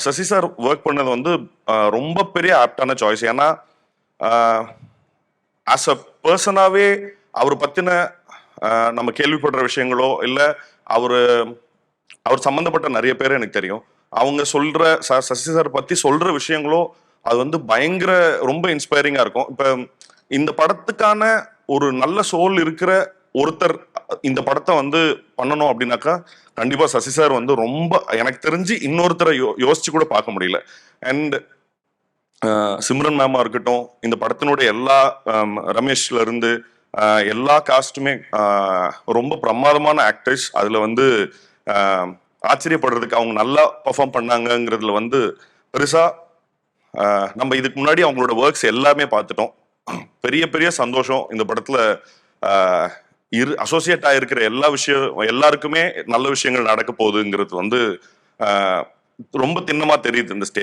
Sasi sir work பண்ணது வந்து ரொம்ப பெரிய ஆப்டான சாய்ஸ். ஏன்னா ஆஸ் அ பர்சனாவே அவர் பத்தின நம்ம கேள்விப்படுற விஷயங்களோ இல்லை அவர் சம்பந்தப்பட்ட நிறைய பேர் எனக்கு தெரியும். அவங்க சொல்ற சசி சார் பத்தி சொல்ற விஷயங்களோ அது வந்து பயங்கர ரொம்ப இன்ஸ்பைரிங்கா இருக்கும். இப்ப இந்த படத்துக்கான ஒரு நல்ல சோல் இருக்கிற ஒருத்தர் இந்த படத்தை வந்து பண்ணணும் அப்படின்னாக்கா கண்டிப்பா சசி சார் வந்து ரொம்ப எனக்கு தெரிஞ்சு இன்னொருத்தரை யோசிச்சு கூட பார்க்க முடியல. அண்ட் சிம்ரன் மேமா இருக்கட்டும், இந்த படத்தினுடைய எல்லா ரமேஷ்ல இருந்து எல்லா காஸ்ட்டுமே ரொம்ப பிரமாதமான ஆக்டர்ஸ். அதுல வந்து ஆச்சரியப்படுறதுக்கு அவங்க நல்லா பெர்ஃபார்ம் பண்ணாங்கிறதுல வந்து பெருசா நம்ம இதுக்கு முன்னாடி அவங்களோட ஒர்க்ஸ் எல்லாமே பார்த்துட்டோம். பெரிய பெரிய சந்தோஷம் இந்த படத்துல அசோசியேட் ஆயிருக்கிற எல்லாருக்குமே நல்ல விஷயங்கள் நடக்க போகுதுங்கிறது வந்து ரொம்ப திண்ணமா தெரியுது இந்த ஸ்டேஜ்.